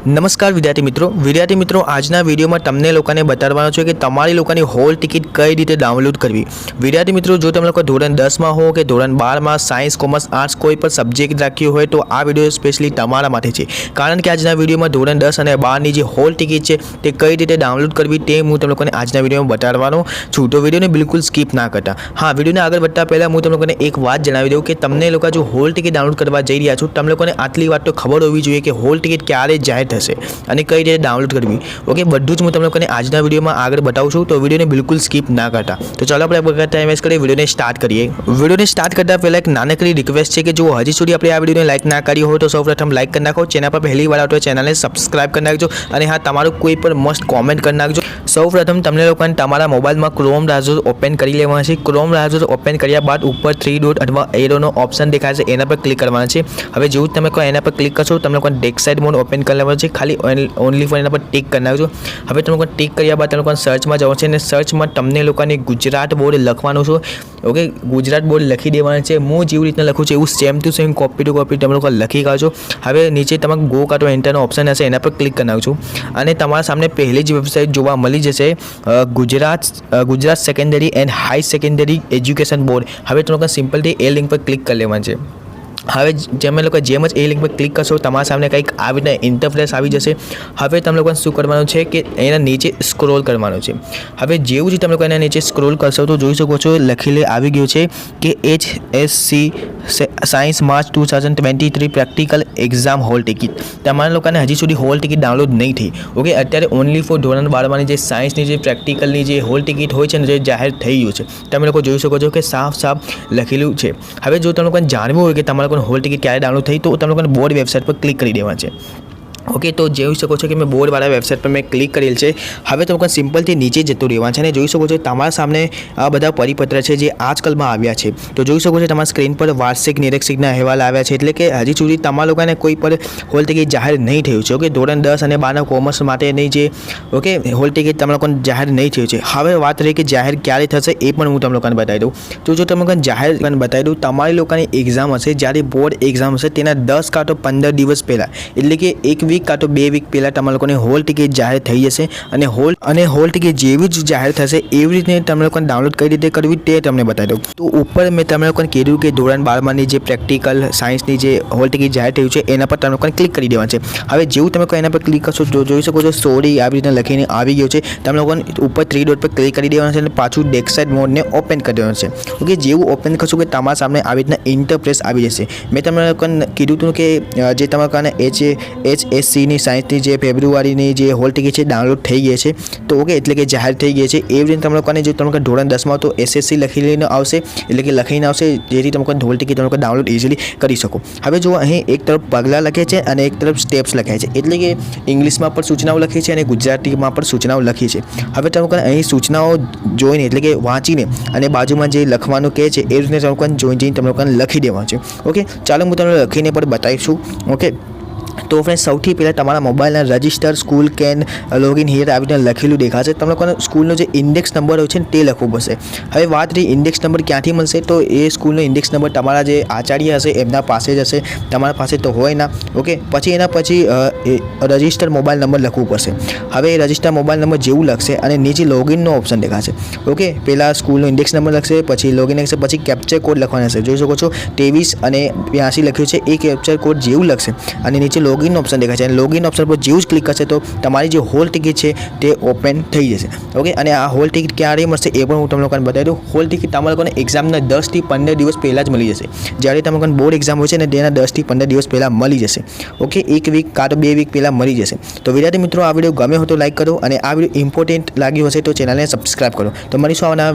નમસ્કાર વિદ્યાર્થી મિત્રો આજના વિડીયોમાં તમને લોકોને બતાવવાનો છે કે તમારી લોકોની હોલ ટિકિટ કઈ રીતે ડાઉનલોડ કરવી। વિદ્યાર્થી મિત્રો જો તમે લોકો ધોરણ 10માં હો કે ધોરણ 12માં સાયન્સ કોમર્સ આર્ટ્સ કોઈ પણ સબ્જેક્ટ રાખ્યો હોય તો આ વિડીયો સ્પેશિયલી તમારા માટે છે, કારણ કે આજના વિડીયોમાં ધોરણ 10 અને 12ની જે હોલ ટિકિટ છે તે કઈ રીતે ડાઉનલોડ કરવી તે હું તમને લોકોને આજના વિડીયોમાં બતાવવાનો છું। તો વિડીયોને બિલકુલ સ્કીપ ના કરતા। હા, વિડીયોને આગળ વધતા પહેલાં હું તમને લોકોને એક વાત જણાવી દઉં કે તમને લોકો જો હોલ ટિકિટ ડાઉનલોડ કરવા જઈ રહ્યા છો તમને લોકોને આટલી વાત તો ખબર હોવી જોઈએ કે હોલ ટિકિટ ક્યારે જાહેર થશે અને કઈ રીતે ડાઉનલોડ કરવી। ઓકે, બધું જ હું તમને લોકોને આજના વિડીયોમાં આગળ બતાવું છું, તો વિડીયોને બિલકુલ સ્કીપ ના કરતા। તો ચાલો આપણે વગર ટાઈમ વેસ્ટ કરીએ વિડીયોને સ્ટાર્ટ કરીએ। વિડીયોને સ્ટાર્ટ કરતા પહેલાં એક નાનકડી રિક્વેસ્ટ છે કે જો હજી સુધી આપણે આ વિડીયોને લાઇક ના કરી હોય તો સૌપ્રથમ લાઇક કરી નાખો, ચેનલ પર પહેલી વાર આવતો ચેનલને સબસ્ક્રાઇબ કરી નાખજો અને હા, તમારું કોઈ પણ મસ્ત કોમેન્ટ કરી નાખજો। સૌપ્રથમ તમને લોકોને તમારા મોબાઈલમાં ક્રોમ બ્રાઉઝર ઓપન કરી લેવાનું છે। ક્રોમ બ્રાઉઝર ઓપન કર્યા બાદ ઉપર 3 ડોટ અથવા એરોનો ઓપ્શન દેખાય છે, એના પર ક્લિક કરવાનું છે। હવે જેવું તમે એના પર ક્લિક કરશો તમને લોકોને ડેસ્કસાઇડ મોડ ઓપન કરી લેવાનું છે, ખાલી ઓનલી ફોર એના પર ટિક કરી નાખજો। હવે તમે લોકો ટિક કર્યા બાદ તમે લોકો સર્ચમાં જવાનું છે અને સર્ચમાં તમને લોકોને ગુજરાત બોર્ડ લખવાનું છે। ઓકે, ગુજરાત બોર્ડ લખી દેવાનું છે। હું જેવી રીતના લખું છું એવું same to same copy to copy તમે લોકો લખી કાઢો। હવે નીચે તમે ગો કાં તો એન્ટરનો ઓપ્શન હશે એના પર ક્લિક કરી નાખજો અને તમારા સામે પહેલી જ વેબસાઇટ જોવા મળી જશે, Gujarat secondary and high secondary education board. હવે તમે લોકો સિમ્પલથી એ લિંક પર ક્લિક કરી લેવાનું છે। હવે જેમ જ એ લિંક પર ક્લિક કરશો તમારા સામે કંઈક આવી રીતે ઇન્ટરફેસ આવી જશે। હવે તમે લોકોને શું કરવાનું છે કે એના નીચે સ્ક્રોલ કરવાનું છે। હવે જેવું જ તમે લોકો એના નીચે સ્ક્રોલ કરશો તો જોઈ શકો છો લખેલું આવી ગયું છે કે HSC science March 2023 practical exam hall ticket. તમારા લોકોને હજી સુધી હોલ ટિકિટ ડાઉનલોડ નહીં થઈ। ઓકે, અત્યારે ઓનલી ફોર ધોરણ 12ની જે સાયન્સની જે પ્રેક્ટિકલની જે હોલ ટિકિટ હોય છે ને જે જાહેર થઈ ગયું છે, તમે લોકો જોઈ શકો છો કે સાફ લખેલું છે। હવે જો તમે લોકોને જાણવું હોય કે તમારા હોલ ટિકિટ ક્યારે ડાઉનલોડ થઈ તો તમે લોકોને બોર્ડ વેબસાઇટ પર ક્લિક કરી દેવાનું છે। ઓકે, તો જોઈ શકો છો કે મેં બોર્ડવાળા વેબસાઇટ પર મેં ક્લિક કરેલ છે। હવે તમે સિમ્પલથી નીચે જતું રહેવાનું છે અને જોઈ શકો છો તમારા સામે આ બધા પરિપત્ર છે જે આજકાલમાં આવ્યા છે। તો જોઈ શકો છો તમારા સ્ક્રીન પર વાર્ષિક નિરીક્ષકના અહેવાલ આવ્યા છે, એટલે કે હજી સુધી તમારા લોકોને કોઈ પણ હોલ ટિકિટ જાહેર નહીં થયું છે। ઓકે, ધોરણ 10 અને 12ના કોમર્સ માટેની જે હોલ ટિકિટ તમારા લોકોને જાહેર નહીં થયું છે। હવે વાત રહી કે જાહેર ક્યારે થશે એ પણ હું તમને લોકોને બતાવી દઉં। તો જો તમે લોકોને જાહેર બતાવી દઉં, તમારી લોકોની એક્ઝામ હશે જ્યારે બોર્ડ એક્ઝામ હશે તેના 10 કાં તો 15 દિવસ પહેલાં, એટલે કે એક વીક કાં તો 2 વીક પહેલાં તમારા લોકોને હોલ ટિકિટ જાહેર થઈ જશે અને હોલ ટિકિટ જેવી જ જાહેર થશે એવી રીતે તમે લોકોને ડાઉનલોડ કઈ રીતે કરવી તે તમને બતાવી દઉં। તો ઉપર મેં તમે લોકોને કીધું કે ધોરણ 12ની જે પ્રેક્ટિકલ સાયન્સની જે હોલ ટિકિટ જાહેર થયું છે એના પર તમે લોકોને ક્લિક કરી દેવાનું છે। હવે જેવું તમે એના પર ક્લિક કરશો તો જોઈ શકો છો સોરી આવી રીતે લખીને આવી ગયો છે। તમે લોકોને ઉપર 3 ડોટ પર ક્લિક કરી દેવાનું છે અને પાછું ડેસ્કસાઇડ મોડને ઓપન કરી દેવાનું છે। ઓકે, જેવું ઓપન કરશો કે તમારા સામે આવી રીતના ઇન્ટરફેસ આવી જશે। મેં તમને લોકોને કીધું હતું કે જે તમારા લોકોને HSCની સાયન્સની જે ફેબ્રુઆરીની જે હોલ ટિકિટ છે ડાઉનલોડ થઈ ગઈ છે, તો ઓકે એટલે કે જાહેર થઈ ગઈ છે। એવી રીતે તમે લોકોને જો તમે ધોરણ 10માં તો SSC લખીને આવશે, એટલે કે લખીને આવશે, જેથી તમે હોલ ટિકિટ તમે ડાઉનલોડ ઇઝીલી કરી શકો। હવે જો અહીં એક તરફ પગલાં લખે છે અને એક તરફ સ્ટેપ્સ લખાય છે, એટલે કે ઇંગ્લિશમાં પણ સૂચનાઓ લખી છે અને ગુજરાતીમાં પણ સૂચનાઓ લખી છે। હવે તમે લોકોને અહીં સૂચનાઓ જોઈને એટલે કે વાંચીને અને બાજુમાં જે લખવાનું કહે છે એ રીતે તમે લોકોને જોઈને તમે લોકોને લખી દેવાનું છે। ઓકે, ચાલો હું તમને લખીને પણ બતાવીશું। ઓકે, તો ફ્રેન્ડ સૌથી પહેલાં તમારા મોબાઈલના register school can login here આવીને લખેલું દેખાશે। તમે લોકોને સ્કૂલનો જે ઇન્ડેક્સ નંબર હોય છે ને તે લખવું પડશે। હવે વાત રહી ઇન્ડેક્સ નંબર ક્યાંથી મળશે, તો એ સ્કૂલનો ઇન્ડેક્સ નંબર તમારા જે આચાર્ય હશે એમના પાસે જ હશે, તમારા પાસે તો હોય ના। ઓકે, પછી એના પછી રજિસ્ટર મોબાઈલ નંબર લખવું પડશે। હવે એ રજિસ્ટર મોબાઈલ નંબર જેવું લખશે અને નીચે લોગિનનો ઓપ્શન દેખાશે। ઓકે, પહેલાં સ્કૂલનો ઇન્ડેક્સ નંબર લખશે, પછી લોગિન લખશે, પછી કેપ્ચર કોડ લખવાનો હશે। જોઈ શકો છો 23 અને 82 લખ્યું છે, એ કેપ્ચર કોડ જેવું લખશે અને નીચે લોગિન ઓપ્શન દેખાય છે અને લોગિન ઓપ્શન પર જેવું જ ક્લિક કરશે તો તમારી જે હોલ ટિકિટ છે તે ઓપન થઈ જશે। ઓકે, અને આ હોલ ટિકિટ ક્યારે મળશે એ પણ હું તમને લોકોને બતાવી દઉં। હોલ ટિકિટ તમારા લોકોને એક્ઝામના 10 થી 15 દિવસ પહેલાં જ મળી જશે। જ્યારે તમે લોકોને બોર્ડ એક્ઝામ હોય છે ને તેના 10 થી 15 દિવસ પહેલાં મળી જશે। ઓકે, એક વીક કાં તો 2 વીક પહેલાં મળી જશે। તો વિદ્યાર્થી મિત્રો આ વિડીયો ગમ્યો હોય તો લાઈક કરો અને આ વિડીયો ઇમ્પોર્ટન્ટ લાગ્યું હશે તો ચેનલને સબસ્ક્રાઈબ કરો। તો મળીશું આવવાના